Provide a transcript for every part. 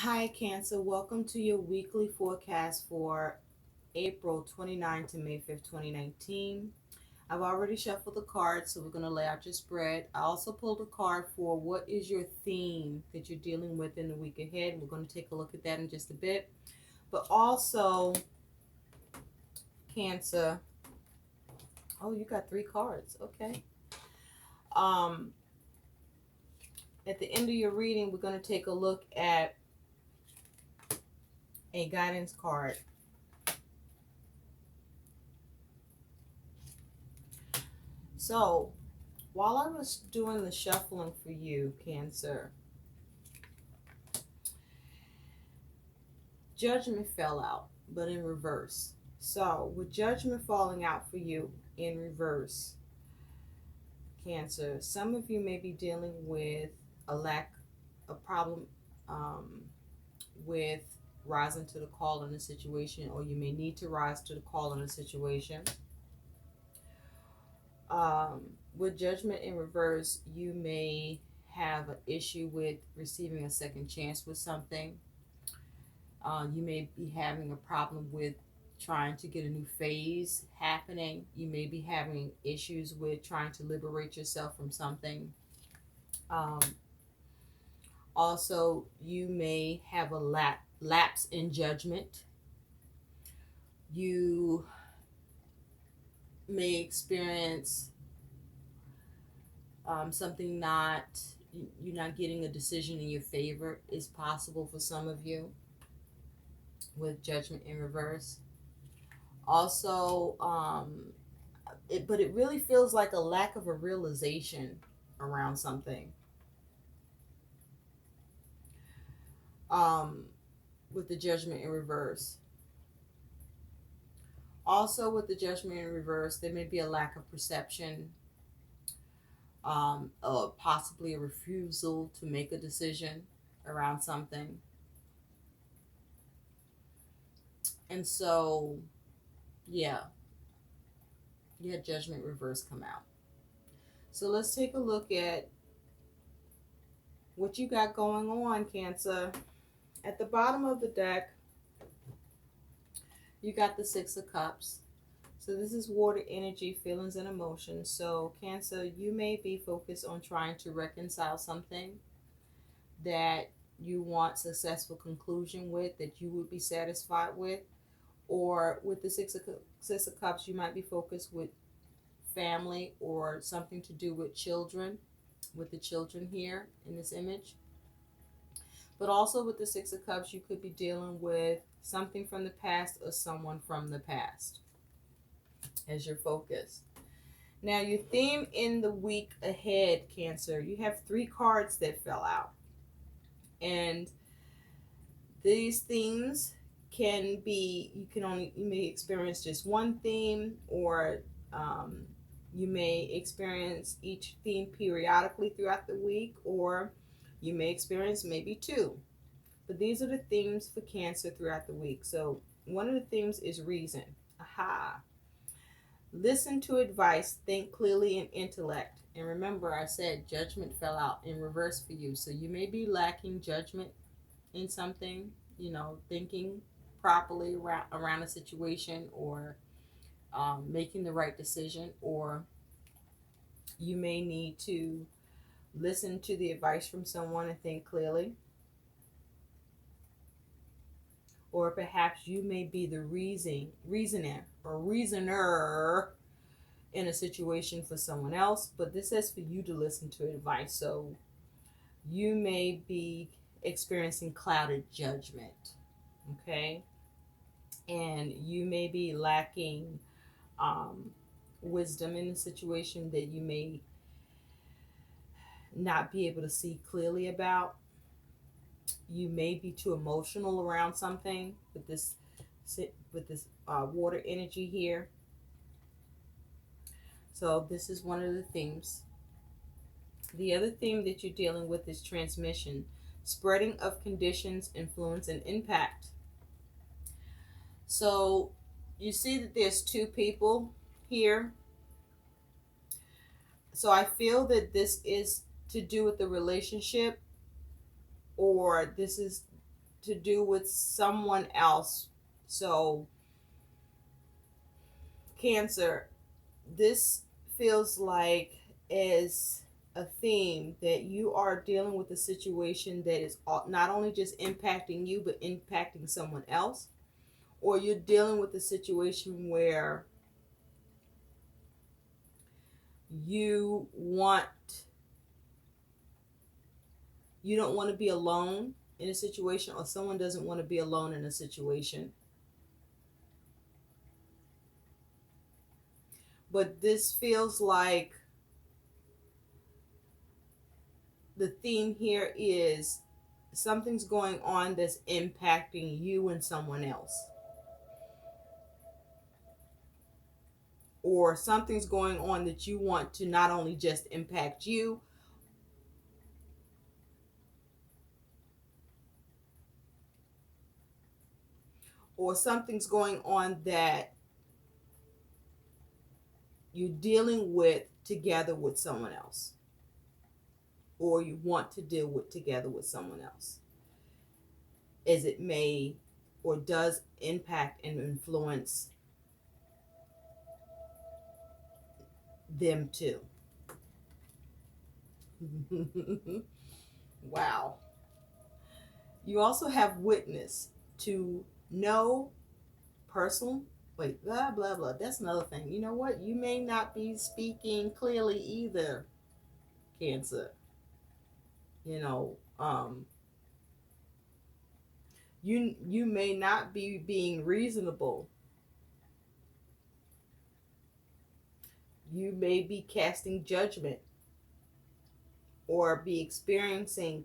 Hi, Cancer. Welcome to your weekly forecast for April 29 to May 5th, 2019. I've already shuffled the cards, so we're going to lay out your spread. I also pulled a card for what is your theme that you're dealing with in the week ahead. We're going to take a look at that in just a bit. But also, Cancer. Oh, you got three cards. Okay. Um, at the end of your reading, we're going to take a look at a guidance card. So, while I was doing the shuffling for you, Cancer, Judgment fell out, but in reverse. So, with Judgment falling out for you in reverse, Cancer, some of you may be dealing with a problem um, with rising to the call in a situation, or you may need to rise to the call in a situation. With Judgment in reverse, you may have an issue with receiving a second chance with something. You may be having a problem with trying to get a new phase happening. You may be having issues with trying to liberate yourself from something. Um, Also, you may have a lapse in judgment. You may experience something not, you're not getting a decision in your favor, is possible for some of you with Judgment in reverse. Also, but it really feels like a lack of a realization around something. Um, with the Judgment in reverse. Also, with the Judgment in reverse, there may be a lack of perception, possibly a refusal to make a decision around something. And so, yeah, you had Judgment reverse come out. So let's take a look at what you got going on, Cancer. At the bottom of the deck, you got the Six of Cups. So this is water energy, feelings, and emotions. So Cancer, you may be focused on trying to reconcile something that you want successful conclusion with, that you would be satisfied with. Or with the Six of Cups, you might be focused with family or something to do with children, with the children here in this image. But also with the Six of Cups, you could be dealing with something from the past or someone from the past as your focus. Now, your theme in the week ahead, Cancer, you have three cards that fell out. And these themes can be, you may experience just one theme, or um, you may experience each theme periodically throughout the week, or you may experience maybe two. But these are the themes for Cancer throughout the week. So one of the themes is reason. Aha. Listen to advice, think clearly, and intellect. And remember, I said Judgment fell out in reverse for you. So you may be lacking judgment in something, thinking properly around a situation, or making the right decision, or you may need to listen to the advice from someone and think clearly. Or perhaps you may be the reasoner in a situation for someone else, but this is for you to listen to advice. So you may be experiencing clouded judgment, okay? And you may be lacking um, wisdom in a situation that you may not be able to see clearly about. You may be too emotional around something with this water energy here. So this is one of the themes. The other theme that you're dealing with is transmission, spreading of conditions, influence, and impact. So you see that there's two people here. So I feel that this is to do with the relationship, or this is to do with someone else. So, Cancer, this feels like is a theme that you are dealing with a situation that is not only just impacting you but impacting someone else, or you're dealing with a situation where you want you don't want to be alone in a situation, or someone doesn't want to be alone in a situation. But this feels like the theme here is something's going on that's impacting you and someone else, or something's going on that you want to not only just impact you, or something's going on that you're dealing with together with someone else, or you want to deal with together with someone else, as it may or does impact and influence them too. Wow. You also have witness, to know, personal. Wait, blah, blah, blah. That's another thing. You know what? You may not be speaking clearly either, Cancer. You know, you may not be being reasonable. You may be casting judgment, or be experiencing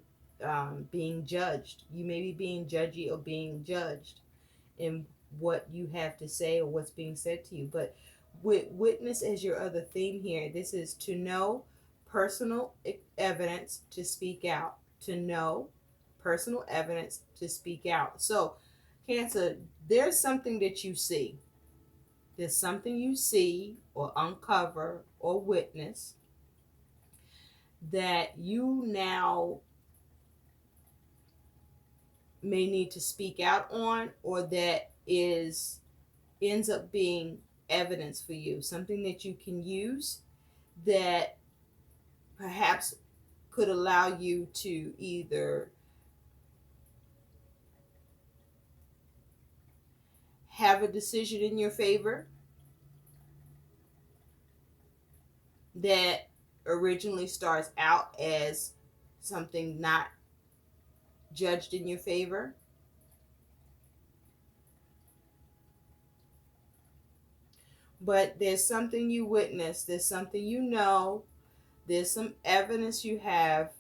being judged. You may be being judgy or being judged in what you have to say or what's being said to you. But with witness as your other theme here, this is to know, personal evidence to speak out. To know, personal evidence to speak out. So, Cancer, there's something that you see. There's something you see or uncover or witness that you now may need to speak out on, or that is ends up being evidence for you, something that you can use that perhaps could allow you to either have a decision in your favor that originally starts out as something not judged in your favor. But there's something you witness, there's something you know, there's some evidence you have,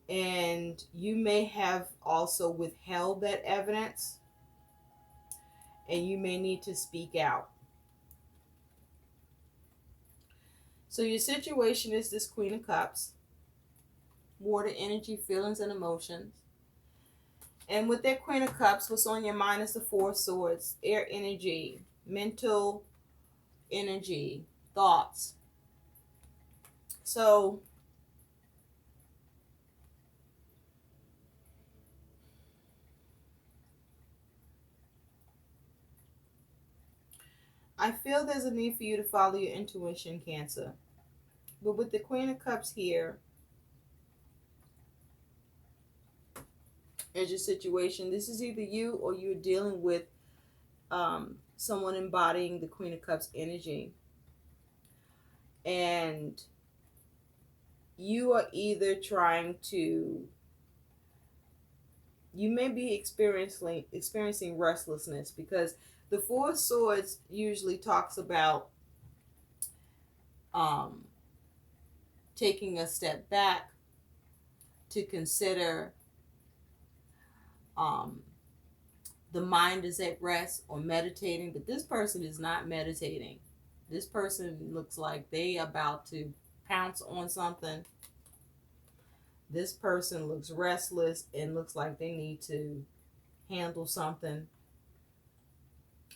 and you may have also withheld that evidence, and you may need to speak out. So your situation is this Queen of Cups, water energy, feelings, and emotions. And with that Queen of Cups, what's on your mind is the Four of Swords, air energy, mental energy, thoughts. So I feel there's a need for you to follow your intuition, Cancer. But with the Queen of Cups here, as your situation, this is either you or you're dealing with someone embodying the Queen of Cups energy. And you are either trying to, you may be experiencing restlessness, because the Four of Swords usually talks about um, taking a step back to consider um, the mind is at rest or meditating, but this person is not meditating. This person looks like they about to pounce on something. This person looks restless and looks like they need to handle something.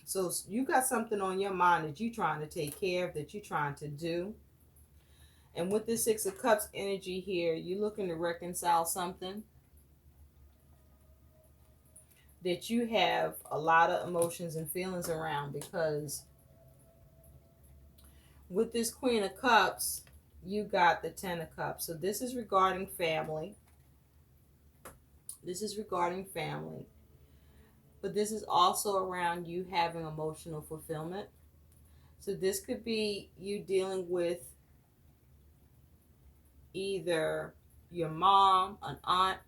So you got something on your mind that you're trying to take care of, that you're trying to do. And with this Six of Cups energy here, you're looking to reconcile something. that you have a lot of emotions and feelings around, because with this Queen of Cups, you got the Ten of Cups. So this is regarding family. This is regarding family. But this is also around you having emotional fulfillment. So this could be you dealing with either your mom, an aunt,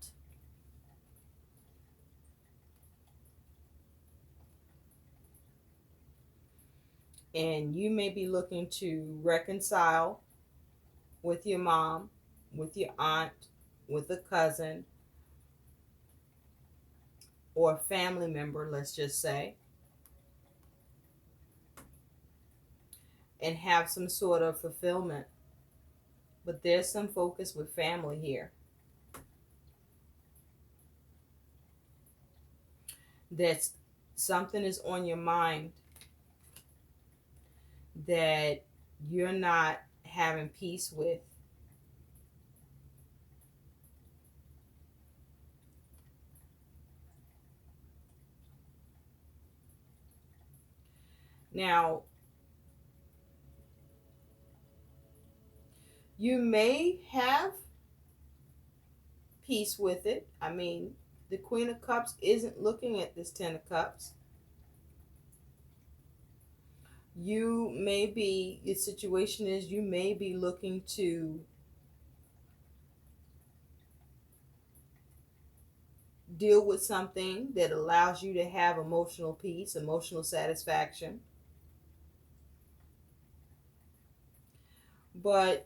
and you may be looking to reconcile with your mom, with your aunt, with a cousin, or a family member, let's just say, and have some sort of fulfillment. But there's some focus with family here. That's something is on your mind that you're not having peace with. Now, you may have peace with it. I mean, the Queen of Cups isn't looking at this Ten of Cups. You may be, the situation is you may be looking to deal with something that allows you to have emotional peace, emotional satisfaction. But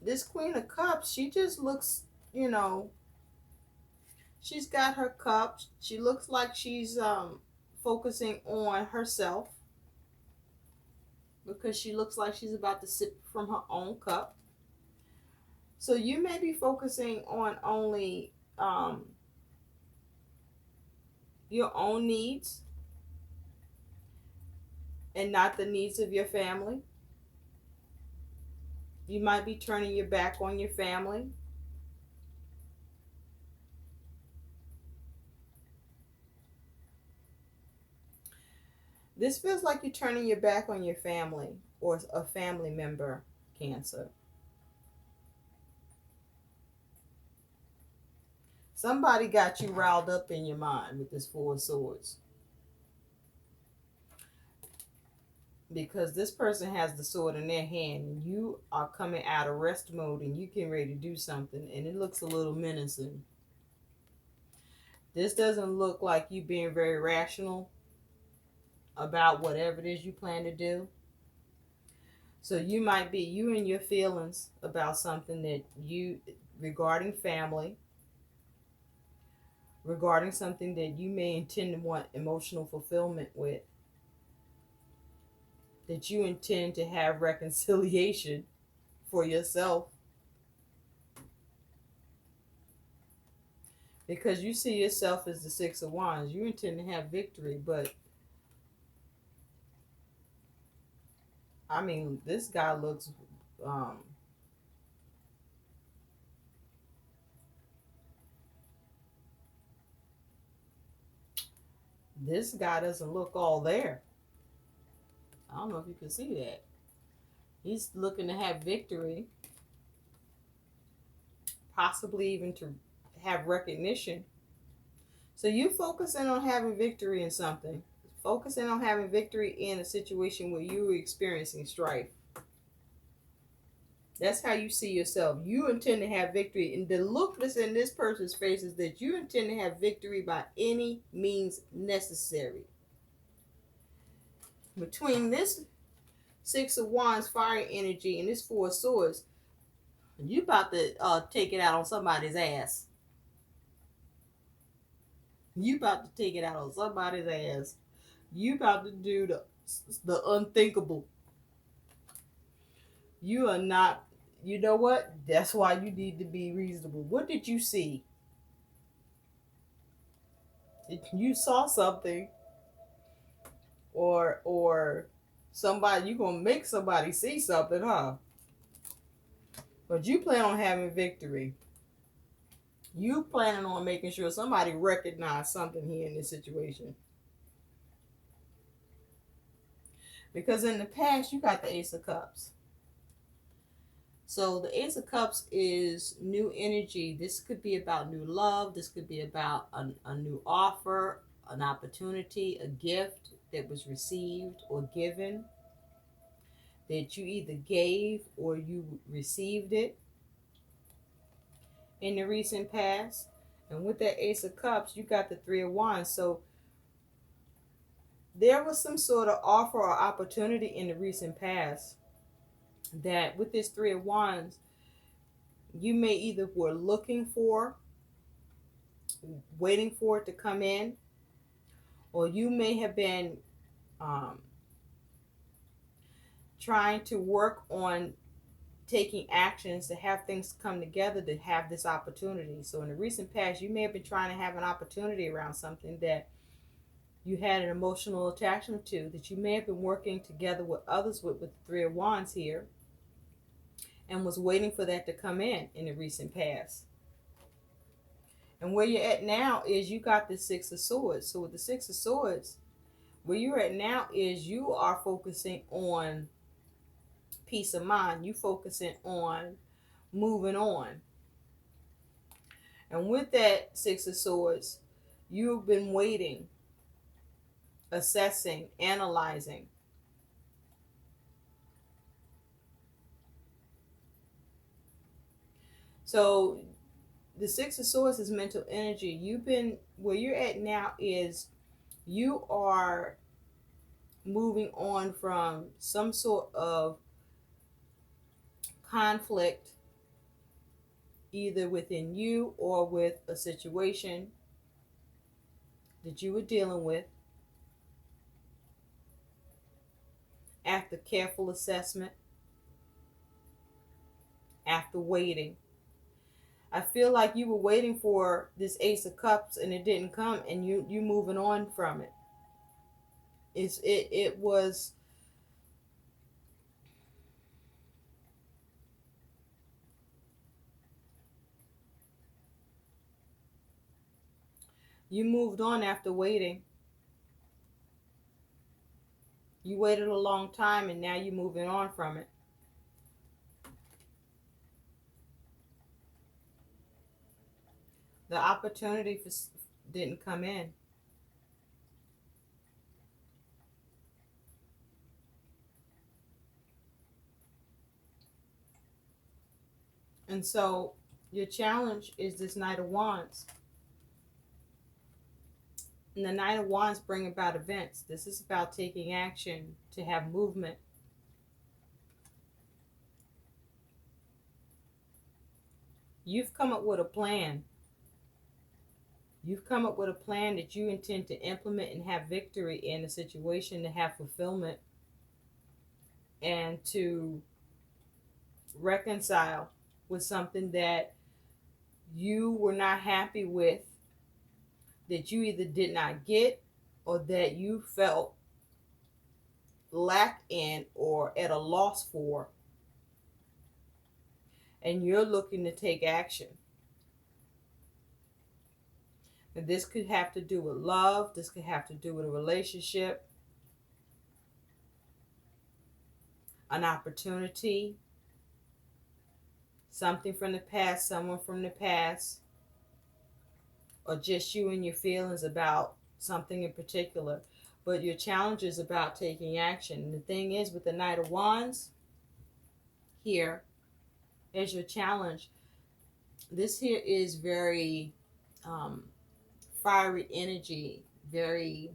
this Queen of Cups, she just looks, you know, she's got her cup. She looks like she's focusing on herself, because she looks like she's about to sip from her own cup. So you may be focusing on only your own needs and not the needs of your family. You might be turning your back on your family. This feels like you're turning your back on your family or a family member, Cancer. Somebody got you riled up in your mind with this Four of Swords, because this person has the sword in their hand and you are coming out of rest mode and you getting ready to do something, and it looks a little menacing. This doesn't look like you being very rational about whatever it is you plan to do. So you might be you and your feelings about something that you, regarding family, regarding something that you may intend to want emotional fulfillment with, that you intend to have reconciliation for yourself, because you see yourself as the Six of Wands. You intend to have victory, but I mean, this guy looks um this guy doesn't look all there. I don't know if you can see that. He's looking to have victory, possibly even to have recognition. So you focusing on having victory in something, focusing on having victory in a situation where you were experiencing strife. That's how you see yourself. You intend to have victory. And the look that's in this person's face is that you intend to have victory by any means necessary. Between this Six of Wands fire energy and this Four of Swords, you about to take it out on somebody's ass. You about to take it out on somebody's ass. You about to do the unthinkable. You are not. You know what? That's why you need to be reasonable. What did you see? You saw something, or somebody, you gonna make somebody see something, huh? But you plan on having victory. You planning on making sure somebody recognize something here in this situation. Because in the past, you got the Ace of Cups. So the Ace of Cups is new energy. This could be about new love. This could be about a new offer, an opportunity, a gift that was received or given that you either gave or you received it in the recent past. And with that Ace of Cups, you got the Three of Wands. So there was some sort of offer or opportunity in the recent past that with this Three of Wands, you may either were looking for, waiting for it to come in, or you may have been um, trying to work on taking actions to have things come together to have this opportunity. So in the recent past, you may have been trying to have an opportunity around something that you had an emotional attachment to, that you may have been working together with others with the Three of Wands here, and was waiting for that to come in the recent past. And where you're at now is you got the Six of Swords. So with the Six of Swords, where you're at now is you are focusing on peace of mind. You focusing on moving on. And with that Six of Swords, you've been waiting, assessing, analyzing. So the Six of Swords is mental energy. You've been, where you're at now is you are moving on from some sort of conflict, either within you or with a situation that you were dealing with. After careful assessment, after waiting, I feel like you were waiting for this Ace of Cups and it didn't come, and you moving on from it. It was, you moved on after waiting. You waited a long time and now you're moving on from it. The opportunity didn't come in. And so your challenge is this Knight of Wands. And the Knight of Wands bring about events. This is about taking action to have movement. You've come up with a plan. You've come up with a plan that you intend to implement and have victory in a situation, to have fulfillment and to reconcile with something that you were not happy with, that you either did not get or that you felt lacked in or at a loss for, and you're looking to take action. And this could have to do with love. This could have to do with a relationship, an opportunity, something from the past, someone from the past, or just you and your feelings about something in particular. But your challenge is about taking action. And the thing is, with the Knight of Wands here is your challenge. This here is very fiery energy, very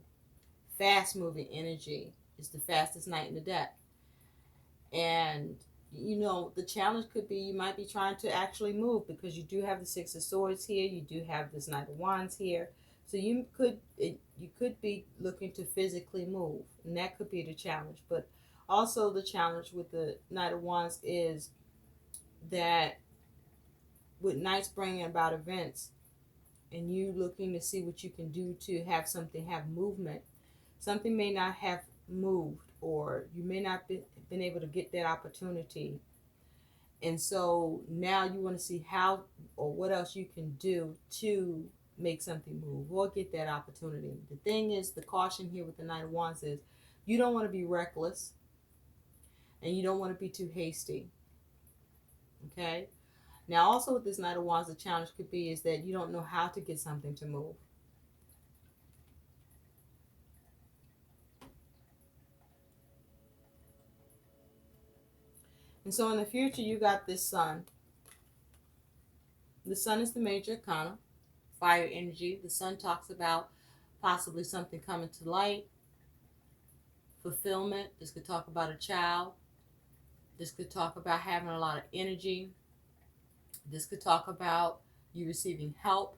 fast moving energy. It's the fastest knight in the deck. And you know, the challenge could be you might be trying to actually move, because you do have the Six of Swords here, you do have this Knight of Wands here. So you could be looking to physically move, and that could be the challenge. But also the challenge with the Knight of Wands is that with Knights bringing about events, and you looking to see what you can do to have something have movement, something may not have moved, or you may not been able to get that opportunity. And so now you want to see how or what else you can do to make something move or get that opportunity. The thing is, the caution here with the Knight of Wands is you don't want to be reckless and you don't want to be too hasty. Okay? Now, also with this Knight of Wands, the challenge could be is that you don't know how to get something to move. And so in the future, you got this Sun. The Sun is the major arcana, fire energy. The Sun talks about possibly something coming to light, fulfillment. This could talk about a child. This could talk about having a lot of energy. This could talk about you receiving help,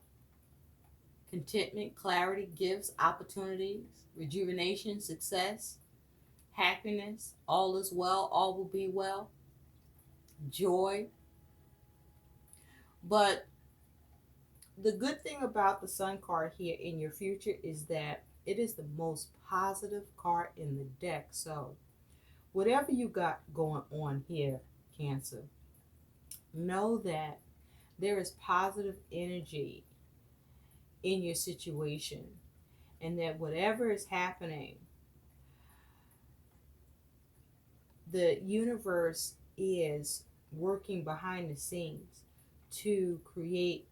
contentment, clarity, gifts, opportunities, rejuvenation, success, happiness. All is well, all will be well, joy. But the good thing about the Sun card here in your future is that it is the most positive card in the deck. So whatever you got going on here, Cancer, know that there is positive energy in your situation, and that whatever is happening, the universe is working behind the scenes to create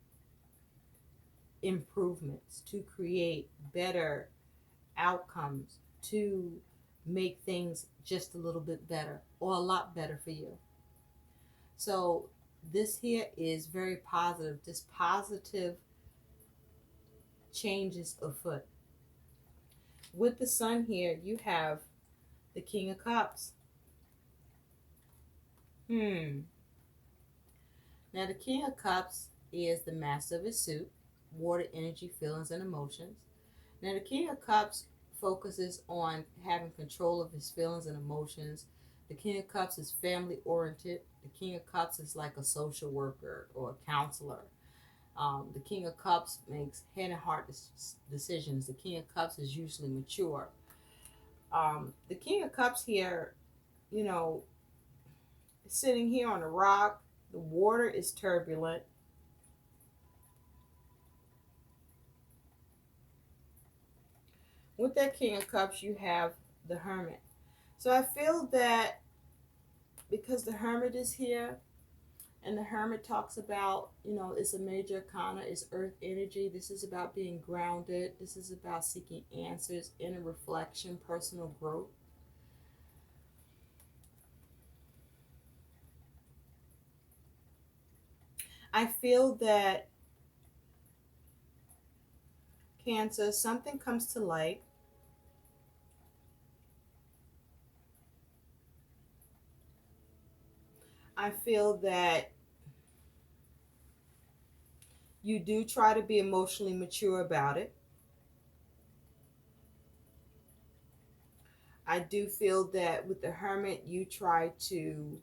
improvements, to create better outcomes, to make things just a little bit better or a lot better for you. So this here is very positive. This positive changes afoot. With the Sun here, you have the King of Cups. Now the King of Cups is the master of his suit, water, energy, feelings, and emotions. Now the King of Cups focuses on having control of his feelings and emotions. The King of Cups is family oriented. The King of Cups is like a social worker or a counselor. The King of Cups makes head and heart decisions. The King of Cups is usually mature. The King of Cups here, you know, sitting here on a rock. The water is turbulent. With that King of Cups, you have the Hermit. So I feel that because the Hermit is here, and the Hermit talks about, you know, it's a major arcana, it's earth energy. This is about being grounded. This is about seeking answers, inner reflection, personal growth. I feel that, Cancer, something comes to light. I feel that you do try to be emotionally mature about it. I do feel that with the Hermit, you try to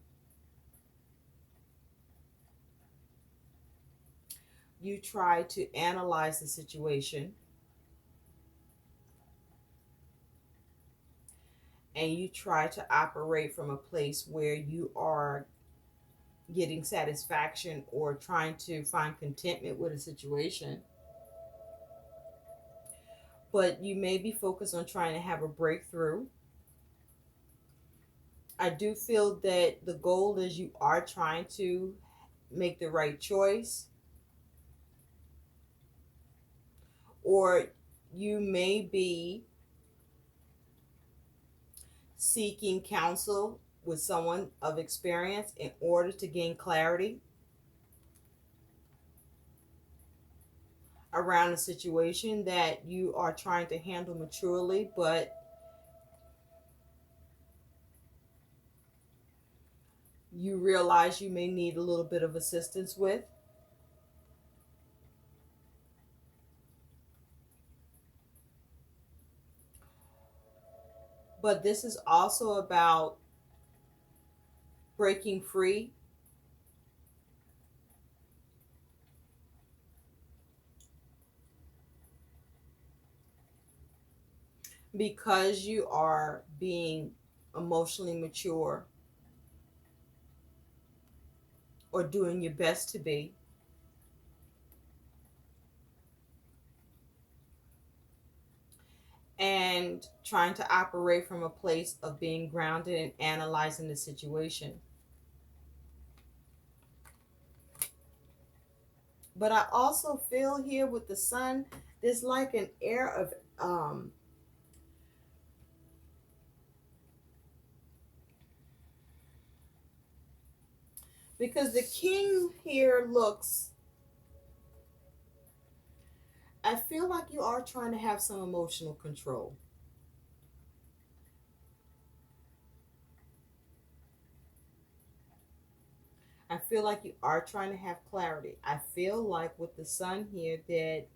analyze the situation, and you try to operate from a place where you are getting satisfaction or trying to find contentment with a situation. But you may be focused on trying to have a breakthrough. I do feel that the goal is you are trying to make the right choice, or you may be seeking counsel with someone of experience in order to gain clarity around a situation that you are trying to handle maturely, but you realize you may need a little bit of assistance with. But this is also about breaking free because you are being emotionally mature. or doing your best to be, and trying to operate from a place of being grounded and analyzing the situation. But I also feel here with the sun, there's like an air of because the king here looks, I feel like you are trying to have some emotional control. I feel like you are trying to have clarity. I feel like with the sun here that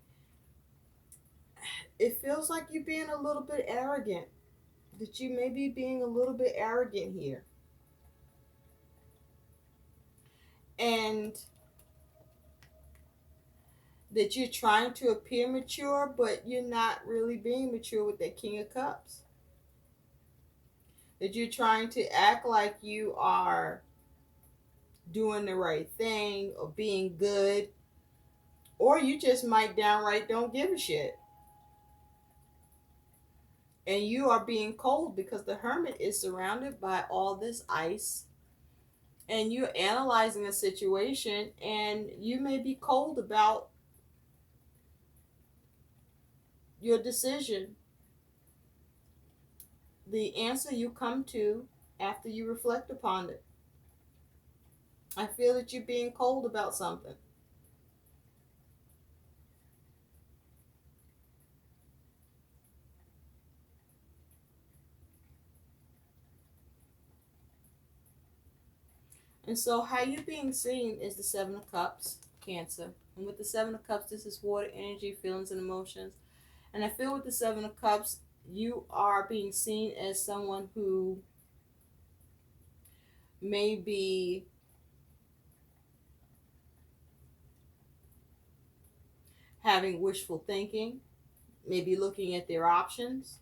it feels like you're being a little bit arrogant. That you may be being a little bit arrogant here. And that you're trying to appear mature, but you're not really being mature with that King of Cups. That you're trying to act like you are doing the right thing or being good, or you just might downright don't give a shit. And you are being cold because the hermit is surrounded by all this ice, and you're analyzing a situation, and you may be cold about your decision, the answer you come to after you reflect upon it. I feel that you're being cold about something. And so, how you being seen is the Seven of Cups, Cancer. And with the Seven of Cups, this is water, energy, feelings, and emotions. And I feel with the Seven of Cups, you are being seen as someone who may be having wishful thinking, maybe looking at their options.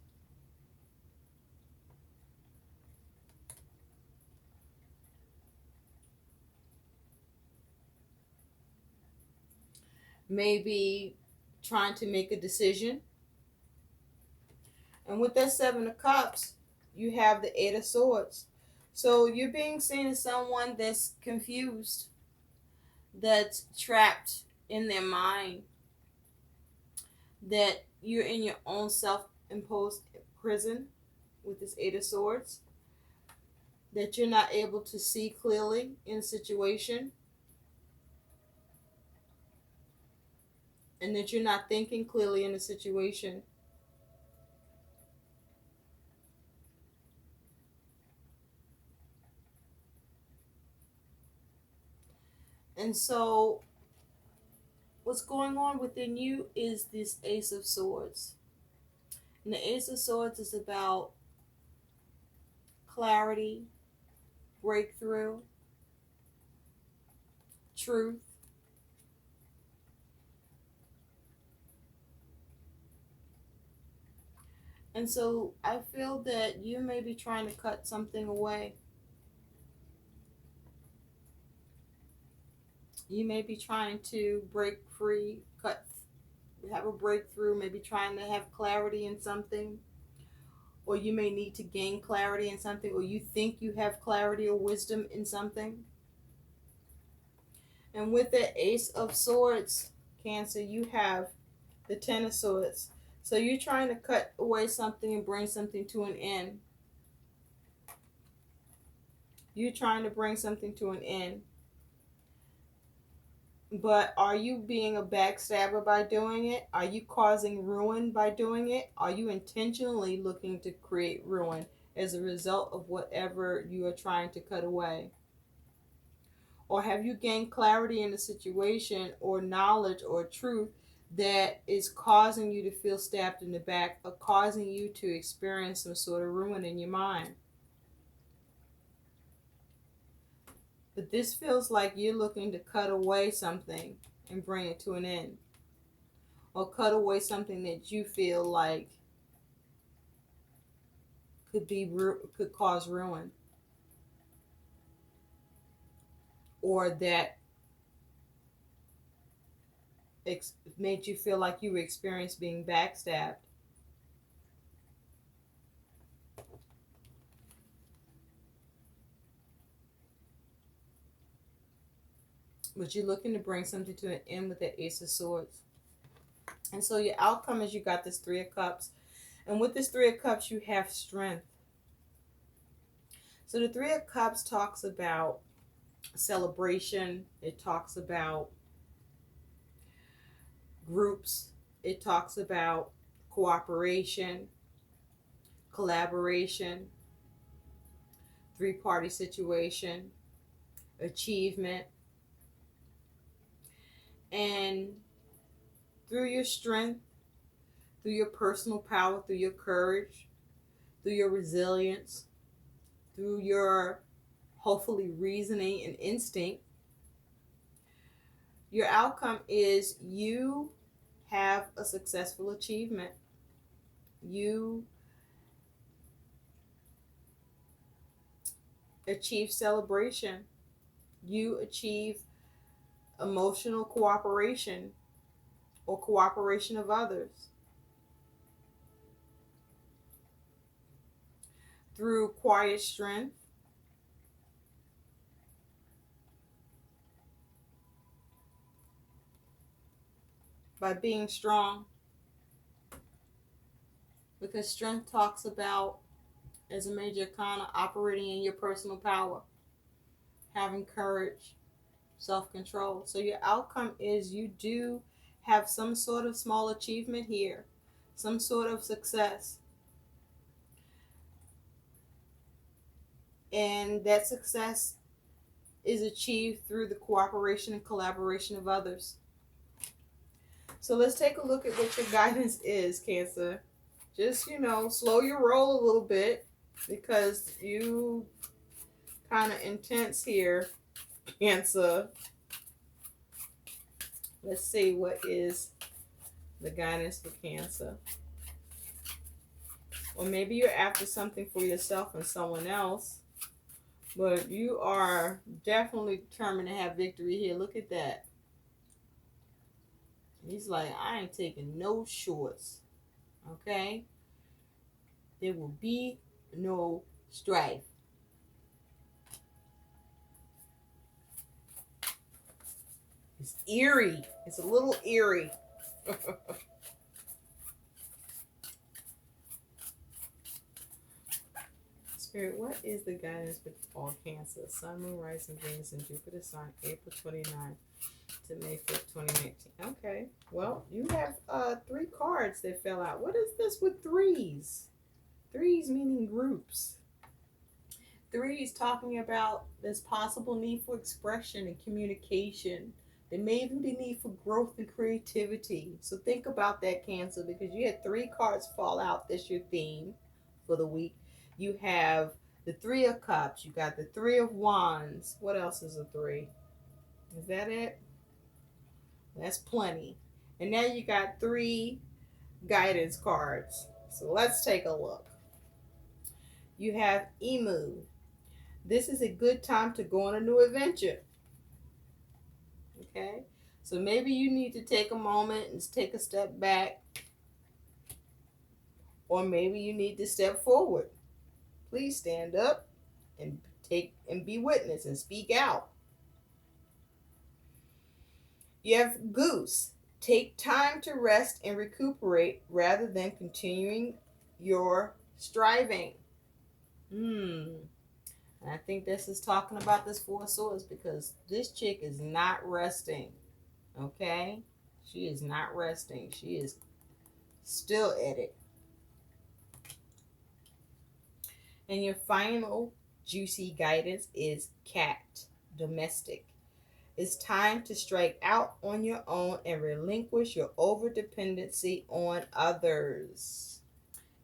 Maybe trying to make a decision. And with that Seven of Cups, you have the Eight of Swords. So you're being seen as someone that's confused, that's trapped in their mind, that you're in your own self imposed prison with this Eight of Swords, that you're not able to see clearly in a situation, and that you're not thinking clearly in a situation. And so, what's going on within you is this Ace of Swords. And the Ace of Swords is about clarity, breakthrough, truth. And so I feel that you may be trying to cut something away. You may be trying to break free, have a breakthrough, maybe trying to have clarity in something. Or you may need to gain clarity in something, or you think you have clarity or wisdom in something. And with the Ace of Swords, Cancer, you have the Ten of Swords. So you're trying to cut away something and bring something to an end. You're trying to bring something to an end. But are you being a backstabber by doing it? Are you causing ruin by doing it? Are you intentionally looking to create ruin as a result of whatever you are trying to cut away? Or have you gained clarity in the situation or knowledge or truth that is causing you to feel stabbed in the back or causing you to experience some sort of ruin in your mind? But this feels like you're looking to cut away something and bring it to an end. Or cut away something that you feel like could cause ruin. or that made you feel like you experienced being backstabbed. But you're looking to bring something to an end with the Ace of Swords. And so your outcome is you got this Three of Cups. And with this Three of Cups, you have strength. So the Three of Cups talks about celebration. It talks about groups. It talks about cooperation, collaboration, three-party situation, achievement. And through your strength, through your personal power, through your courage, through your resilience, through your hopefully reasoning and instinct, your outcome is you have a successful achievement. You achieve celebration. You achieve emotional cooperation or cooperation of others through quiet strength, by being strong, because strength talks about, as a major arcana, operating in your personal power, having courage, self-control. So your outcome is you do have some sort of small achievement here, some sort of success. And that success is achieved through the cooperation and collaboration of others. So let's take a look at what your guidance is, Cancer. Just, slow your roll a little bit because you kind of intense here, Cancer. Let's see what is the guidance for Cancer. Or maybe you're after something for yourself and someone else, but you are definitely determined to have victory here. Look at that. He's like, I ain't taking no shorts. Okay? There will be no strife. It's eerie. It's a little eerie. Spirit, what is the guidance for all Cancer? Sun, Moon, Rising, Venus, and Jupiter sign, April 29th to May 5th, 2019. Okay. Well, you have 3 cards that fell out. What is this with threes? Threes meaning groups. Threes talking about this possible need for expression and communication. There may even be need for growth and creativity. So think about that, Cancer, because you had 3 cards fall out. That's your theme for the week. You have the 3 of Cups. You got the 3 of Wands. What else is a 3? Is that it? That's plenty. And now you got 3 guidance cards. So let's take a look. You have Emu. This is a good time to go on a new adventure. Okay? So maybe you need to take a moment and take a step back. Or maybe you need to step forward. Please stand up and be witness and speak out. You have Goose. Take time to rest and recuperate rather than continuing your striving. And I think this is talking about this 4 of Swords because this chick is not resting. Okay? She is not resting. She is still at it. And your final juicy guidance is Cat, domestic. It's time to strike out on your own and relinquish your overdependency on others.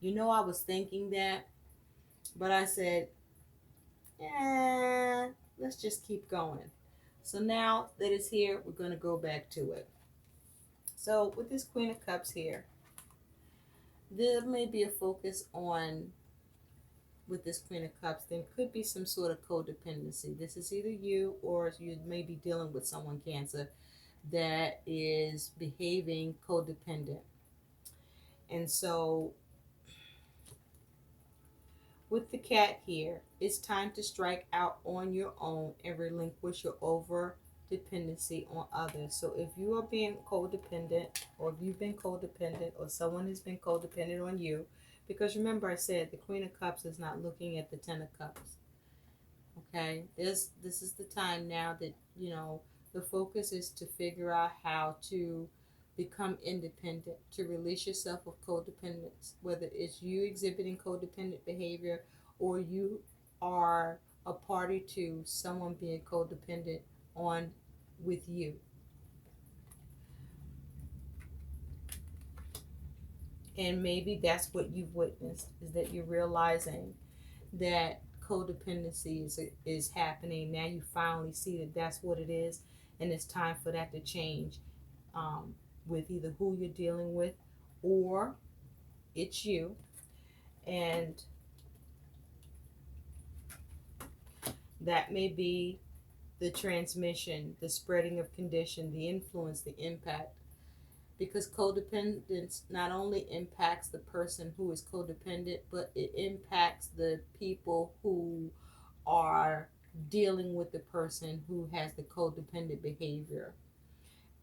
I was thinking that, but I said, let's just keep going. So now that it's here, we're going to go back to it. So with this Queen of Cups here, there may be a focus on with this Queen of Cups, there could be some sort of codependency. This is either you or you may be dealing with someone, Cancer, that is behaving codependent. And so with the cat here, it's time to strike out on your own and relinquish your over dependency on others. So if you are being codependent, or if you've been codependent, or someone has been codependent on you, because remember I said the Queen of Cups is not looking at the Ten of Cups. Okay, this is the time now that, you know, the focus is to figure out how to become independent, to release yourself of codependence, whether it's you exhibiting codependent behavior or you are a party to someone being codependent on with you. And maybe that's what you've witnessed, is that you're realizing that codependency is happening. Now you finally see that that's what it is, and it's time for that to change, with either who you're dealing with or it's you. And that may be the transmission, the spreading of condition, the influence, the impact. Because codependence not only impacts the person who is codependent, but it impacts the people who are dealing with the person who has the codependent behavior.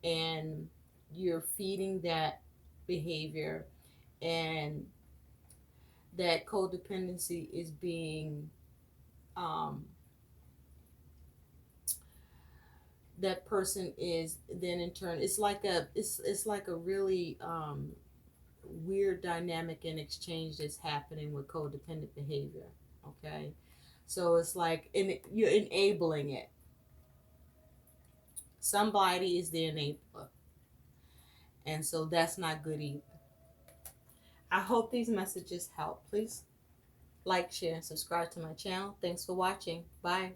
And you're feeding that behavior, and that codependency is being, um, that person is then in turn, it's like a really weird dynamic and exchange that's happening with codependent behavior. Okay, so it's like you're enabling it. Somebody is the enabler, and so that's not good either. I hope these messages help. Please like, share, and subscribe to my channel. Thanks for watching. Bye.